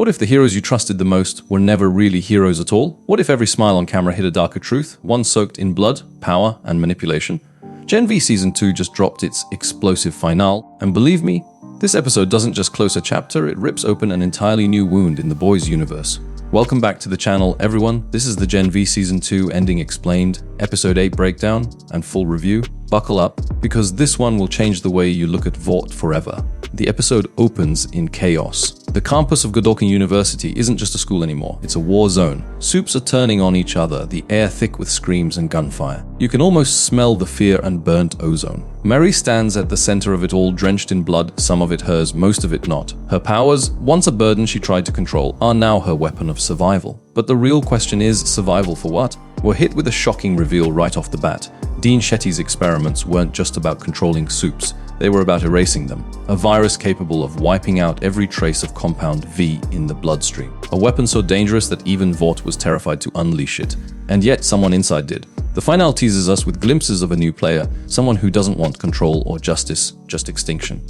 What if the heroes you trusted the most were never really heroes at all? What if every smile on camera hid a darker truth, one soaked in blood, power, and manipulation? Gen V Season 2 just dropped its explosive finale, and believe me, this episode doesn't just close a chapter, it rips open an entirely new wound in the boys' universe. Welcome back to the channel, everyone. This is the Gen V Season 2 Ending Explained, Episode 8 breakdown, and full review. Buckle up, because this one will change the way you look at Vought forever. The episode opens in chaos. The campus of Godolkin University isn't just a school anymore, it's a war zone. Soups are turning on each other, the air thick with screams and gunfire. You can almost smell the fear and burnt ozone. Mary stands at the center of it all, drenched in blood, some of it hers, most of it not. Her powers, once a burden she tried to control, are now her weapon of survival. But the real question is, survival for what? We're hit with a shocking reveal right off the bat. Dean Shetty's experiments weren't just about controlling soups, they were about erasing them. A virus capable of wiping out every trace of compound V in the bloodstream. A weapon so dangerous that even Vought was terrified to unleash it. And yet someone inside did. The finale teases us with glimpses of a new player, someone who doesn't want control or justice, just extinction.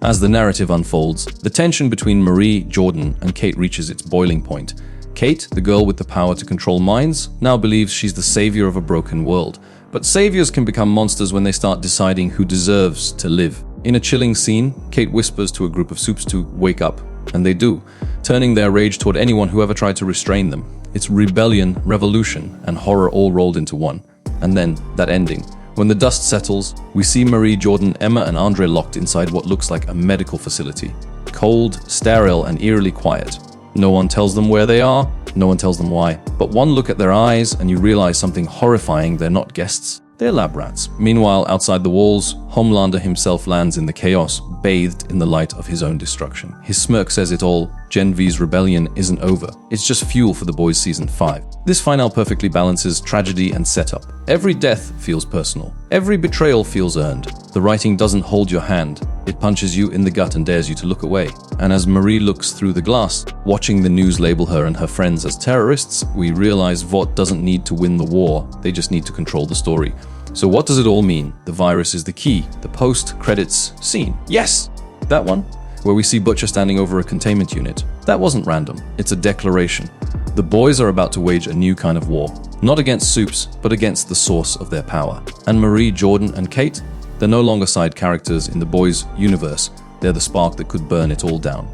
As the narrative unfolds, the tension between Marie, Jordan, and Cate reaches its boiling point. Cate, the girl with the power to control minds, now believes she's the savior of a broken world. But saviors can become monsters when they start deciding who deserves to live. In a chilling scene, Cate whispers to a group of soups to wake up, and they do, turning their rage toward anyone who ever tried to restrain them. It's rebellion, revolution, and horror all rolled into one. And then, that ending. When the dust settles, we see Marie, Jordan, Emma, and Andre locked inside what looks like a medical facility. Cold, sterile, and eerily quiet. No one tells them where they are, no one tells them why. But one look at their eyes and you realize something horrifying, they're not guests, they're lab rats. Meanwhile, outside the walls, Homelander himself lands in the chaos, bathed in the light of his own destruction. His smirk says it all, Gen V's rebellion isn't over. It's just fuel for the boys' Season 5. This finale perfectly balances tragedy and setup. Every death feels personal. Every betrayal feels earned. The writing doesn't hold your hand. It punches you in the gut and dares you to look away. And as Marie looks through the glass, watching the news label her and her friends as terrorists, we realize Vought doesn't need to win the war, they just need to control the story. So what does it all mean? The virus is the key. The post-credits scene. Yes! That one, where we see Butcher standing over a containment unit. That wasn't random. It's a declaration. The boys are about to wage a new kind of war. Not against soups, but against the source of their power. And Marie, Jordan, and Cate? They're no longer side characters in the boys' universe. They're the spark that could burn it all down.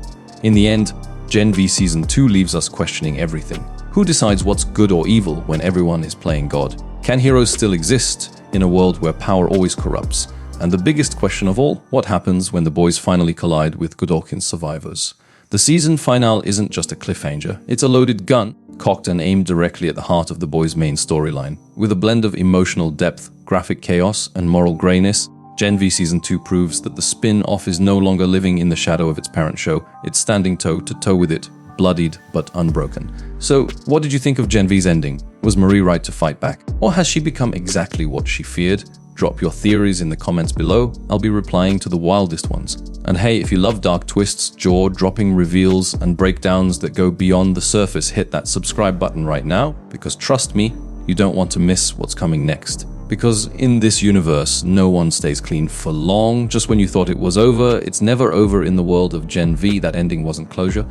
In the end, Gen V Season 2 leaves us questioning everything. Who decides what's good or evil when everyone is playing God? Can heroes still exist in a world where power always corrupts? And the biggest question of all, what happens when the boys finally collide with Godolkin's survivors? The season finale isn't just a cliffhanger, it's a loaded gun, cocked and aimed directly at the heart of the boys' main storyline. With a blend of emotional depth, graphic chaos, and moral grayness, Gen V Season 2 proves that the spin-off is no longer living in the shadow of its parent show, it's standing toe-to-toe with it, bloodied but unbroken. So, what did you think of Gen V's ending? Was Marie right to fight back? Or has she become exactly what she feared? Drop your theories in the comments below, I'll be replying to the wildest ones. And hey, if you love dark twists, jaw-dropping reveals, and breakdowns that go beyond the surface, hit that subscribe button right now, because trust me, you don't want to miss what's coming next. Because in this universe, no one stays clean for long. Just when you thought it was over, it's never over in the world of Gen V. That ending wasn't closure.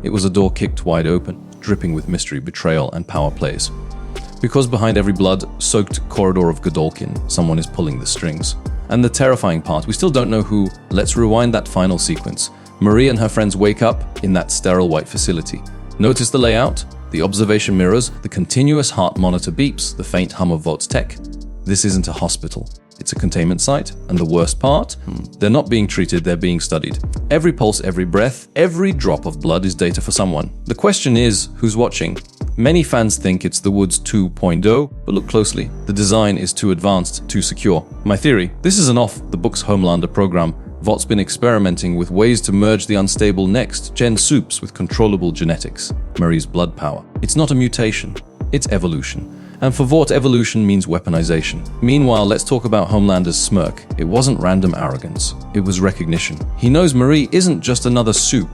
It was a door kicked wide open, dripping with mystery, betrayal, and power plays. Because behind every blood-soaked corridor of Godolkin, someone is pulling the strings. And the terrifying part, we still don't know who. Let's rewind that final sequence. Marie and her friends wake up in that sterile white facility. Notice the layout, the observation mirrors, the continuous heart monitor beeps, the faint hum of Vought's tech. This isn't a hospital. It's a containment site, and the worst part? They're not being treated, they're being studied. Every pulse, every breath, every drop of blood is data for someone. The question is, who's watching? Many fans think it's the Woods 2.0, but look closely. The design is too advanced, too secure. My theory, this is an off-the-books Homelander program. Vought's been experimenting with ways to merge the unstable next-gen soups with controllable genetics. Marie's blood power. It's not a mutation, it's evolution. And for Vought, evolution means weaponization. Meanwhile, let's talk about Homelander's smirk. It wasn't random arrogance, it was recognition. He knows Marie isn't just another soup,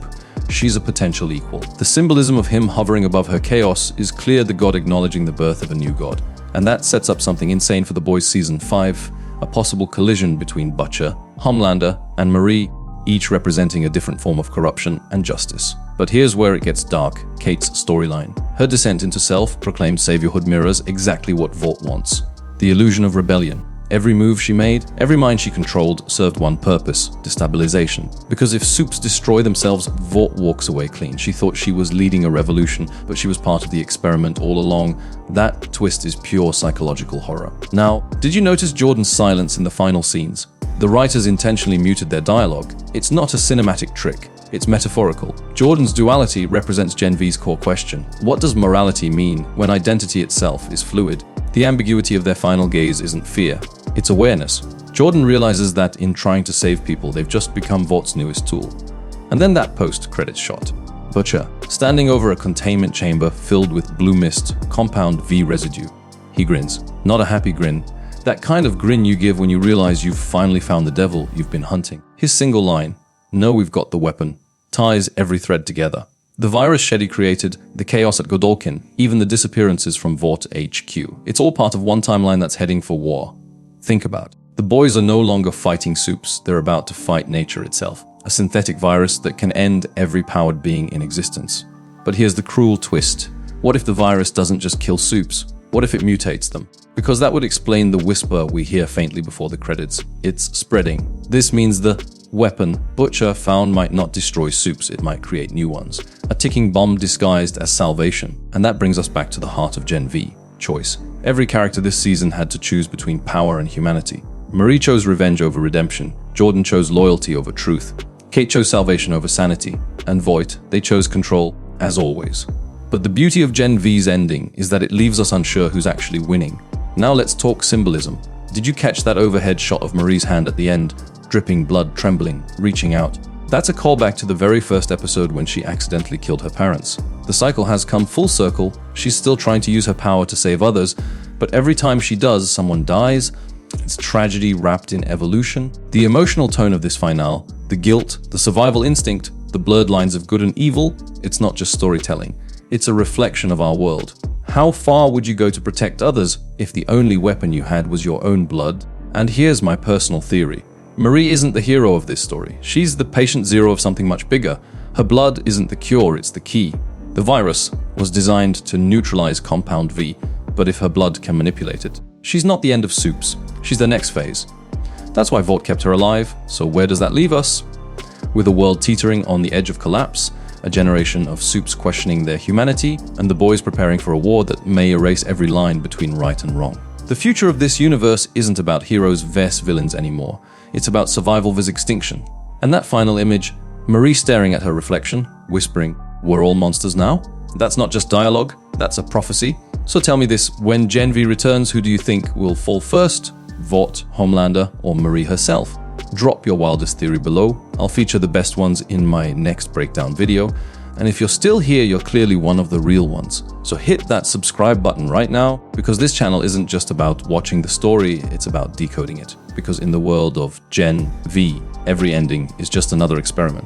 she's a potential equal. The symbolism of him hovering above her chaos is clear, the god acknowledging the birth of a new god. And that sets up something insane for the boys' Season 5, a possible collision between Butcher, Homelander, and Marie, each representing a different form of corruption and justice. But here's where it gets dark, Cate's storyline. Her descent into self-proclaimed saviorhood mirrors exactly what Vought wants. The illusion of rebellion. Every move she made, every mind she controlled served one purpose, destabilization. Because if Supes destroy themselves, Vought walks away clean. She thought she was leading a revolution, but she was part of the experiment all along. That twist is pure psychological horror. Now, did you notice Jordan's silence in the final scenes? The writers intentionally muted their dialogue. It's not a cinematic trick. It's metaphorical. Jordan's duality represents Gen V's core question. What does morality mean when identity itself is fluid? The ambiguity of their final gaze isn't fear, it's awareness. Jordan realizes that in trying to save people, they've just become Vaught's newest tool. And then that post-credits shot. Butcher, standing over a containment chamber filled with blue mist, compound V residue. He grins. Not a happy grin. That kind of grin you give when you realize you've finally found the devil you've been hunting. His single line, "Know we've got the weapon," ties every thread together. The virus Shetty created, the chaos at Godolkin, even the disappearances from Vought HQ. It's all part of one timeline that's heading for war. Think about it. The boys are no longer fighting Supes, they're about to fight nature itself. A synthetic virus that can end every powered being in existence. But here's the cruel twist. What if the virus doesn't just kill Supes? What if it mutates them? Because that would explain the whisper we hear faintly before the credits. It's spreading. This means the weapon Butcher found might not destroy Supes, it might create new ones. A ticking bomb disguised as salvation. And that brings us back to the heart of Gen V. Choice. Every character this season had to choose between power and humanity. Marie chose revenge over redemption. Jordan chose loyalty over truth. Cate chose salvation over sanity. And Vought, they chose control, as always. But the beauty of Gen V's ending is that it leaves us unsure who's actually winning. Now let's talk symbolism. Did you catch that overhead shot of Marie's hand at the end? Dripping blood, trembling, reaching out. That's a callback to the very first episode when she accidentally killed her parents. The cycle has come full circle. She's still trying to use her power to save others, but every time she does, someone dies. It's tragedy wrapped in evolution. The emotional tone of this finale, the guilt, the survival instinct, the blurred lines of good and evil, it's not just storytelling. It's a reflection of our world. How far would you go to protect others if the only weapon you had was your own blood? And here's my personal theory. Marie isn't the hero of this story. She's the patient zero of something much bigger. Her blood isn't the cure, it's the key. The virus was designed to neutralize Compound V, but if her blood can manipulate it, she's not the end of Supes. She's the next phase. That's why Vought kept her alive. So where does that leave us? With a world teetering on the edge of collapse, a generation of Supes questioning their humanity, and the boys preparing for a war that may erase every line between right and wrong. The future of this universe isn't about heroes vs villains anymore. It's about survival vs extinction. And that final image, Marie staring at her reflection, whispering, "We're all monsters now?" That's not just dialogue, that's a prophecy. So tell me this, when Gen V returns, who do you think will fall first? Vought, Homelander, or Marie herself? Drop your wildest theory below. I'll feature the best ones in my next breakdown video. And if you're still here, you're clearly one of the real ones. So hit that subscribe button right now, because this channel isn't just about watching the story, it's about decoding it. Because in the world of Gen V, every ending is just another experiment.